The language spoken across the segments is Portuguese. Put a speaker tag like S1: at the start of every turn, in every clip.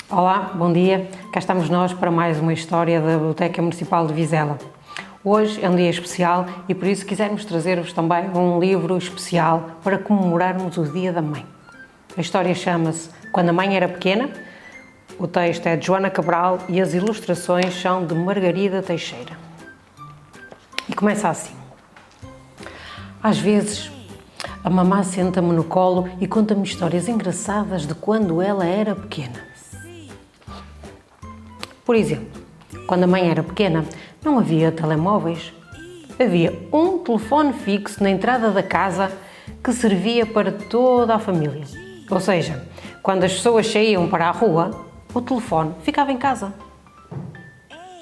S1: Olá, bom dia. Cá estamos nós para mais uma história da Biblioteca Municipal de Vizela. Hoje é um dia especial e por isso quisermos trazer-vos também um livro especial para comemorarmos o Dia da Mãe. A história chama-se Quando a Mãe Era Pequena. O texto é de Joana Cabral e as ilustrações são de Margarida Teixeira. E começa assim. Às vezes, a mamã senta-me no colo e conta-me histórias engraçadas de quando ela era pequena. Por exemplo, quando a mãe era pequena, não havia telemóveis. Havia um telefone fixo na entrada da casa que servia para toda a família. Ou seja, quando as pessoas saíam para a rua, o telefone ficava em casa.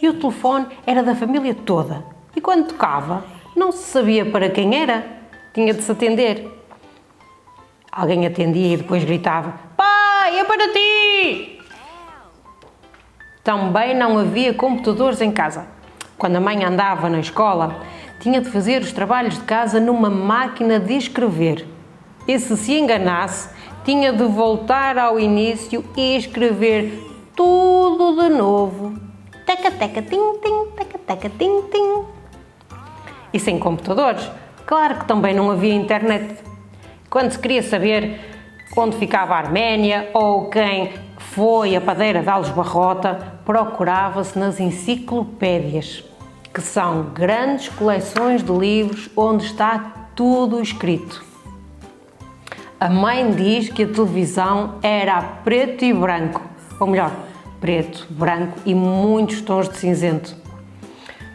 S1: E o telefone era da família toda. E quando tocava, não se sabia para quem era. Tinha de se atender. Alguém atendia e depois gritava: "Pai, é para ti!" Também não havia computadores em casa. Quando a mãe andava na escola, tinha de fazer os trabalhos de casa numa máquina de escrever. E se enganasse, tinha de voltar ao início e escrever tudo de novo. Teca, teca, tim, tim, teca, teca, tim, tim. E sem computadores, claro que também não havia internet. Quando se queria saber onde ficava a Arménia ou quem foi a padeira de Alves Barrota, procurava-se nas enciclopédias, que são grandes coleções de livros onde está tudo escrito. A mãe diz que a televisão era a preto e branco, ou melhor, preto, branco e muitos tons de cinzento.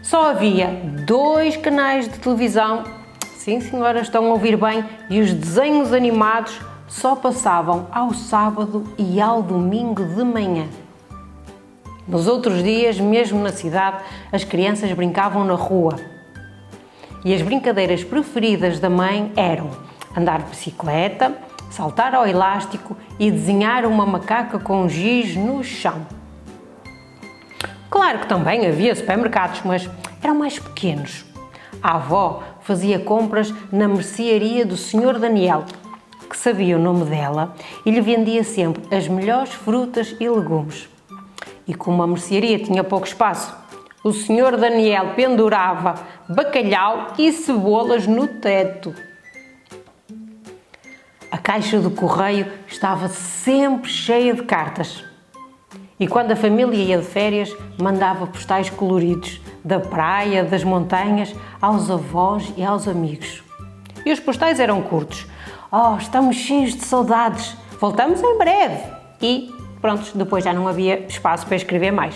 S1: Só havia 2 canais de televisão, sim senhora, estão a ouvir bem, e os desenhos animados só passavam ao sábado e ao domingo de manhã. Nos outros dias, mesmo na cidade, as crianças brincavam na rua. E as brincadeiras preferidas da mãe eram andar de bicicleta, saltar ao elástico e desenhar uma macaca com giz no chão. Claro que também havia supermercados, mas eram mais pequenos. A avó fazia compras na mercearia do Sr. Daniel, que sabia o nome dela e lhe vendia sempre as melhores frutas e legumes. E como a mercearia tinha pouco espaço, o Sr. Daniel pendurava bacalhau e cebolas no teto. A caixa do correio estava sempre cheia de cartas. E quando a família ia de férias, mandava postais coloridos, da praia, das montanhas, aos avós e aos amigos. E os postais eram curtos. "Oh, estamos cheios de saudades, voltamos em breve." E pronto, depois já não havia espaço para escrever mais.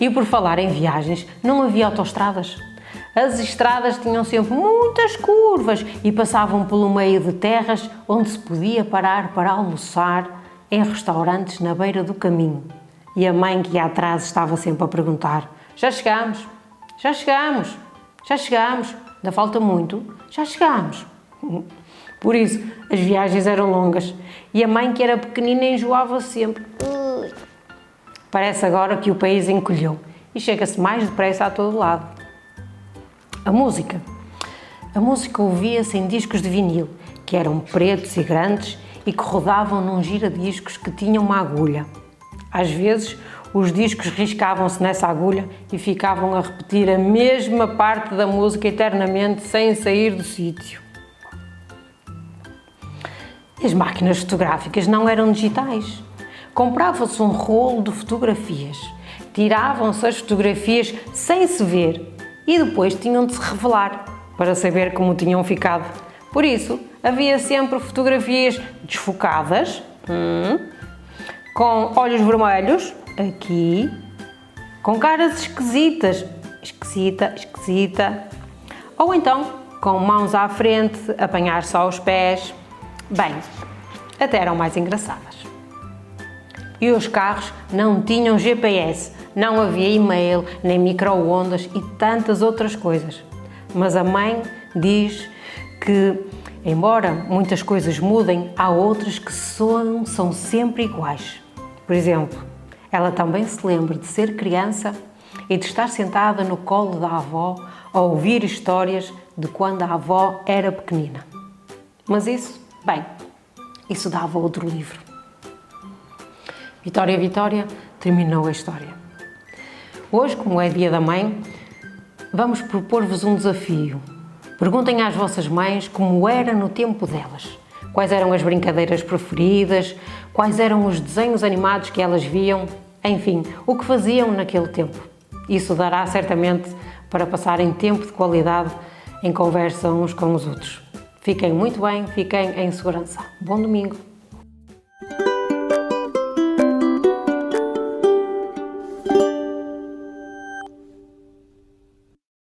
S1: E por falar em viagens, não havia autoestradas. As estradas tinham sempre muitas curvas e passavam pelo meio de terras onde se podia parar para almoçar em restaurantes na beira do caminho. E a mãe que ia atrás estava sempre a perguntar: "Já chegamos? Já chegamos? Já chegamos? Ainda falta muito? Já chegamos?" Por isso, as viagens eram longas e a mãe, que era pequenina, enjoava sempre. Parece agora que o país encolheu e chega-se mais depressa a todo lado. A música ouvia-se em discos de vinil, que eram pretos e grandes e que rodavam num gira-discos que tinha uma agulha. Às vezes, os discos riscavam-se nessa agulha e ficavam a repetir a mesma parte da música eternamente sem sair do sítio. As máquinas fotográficas não eram digitais. Comprava-se um rolo de fotografias, tiravam-se as fotografias sem se ver e depois tinham de se revelar para saber como tinham ficado. Por isso, havia sempre fotografias desfocadas, com olhos vermelhos, aqui, com caras esquisitas, esquisita, ou então com mãos à frente, apanhar só os pés. Bem, até eram mais engraçadas. E os carros não tinham GPS, não havia e-mail, nem micro-ondas e tantas outras coisas. Mas a mãe diz que, embora muitas coisas mudem, há outras que são sempre iguais. Por exemplo, ela também se lembra de ser criança e de estar sentada no colo da avó a ouvir histórias de quando a avó era pequenina. Mas isso, bem, isso dava outro livro. Vitória, Vitória, terminou a história. Hoje, como é Dia da Mãe, vamos propor-vos um desafio. Perguntem às vossas mães como era no tempo delas. Quais eram as brincadeiras preferidas, quais eram os desenhos animados que elas viam, enfim, o que faziam naquele tempo. Isso dará certamente para passarem tempo de qualidade em conversa uns com os outros. Fiquem muito bem, fiquem em segurança. Bom domingo!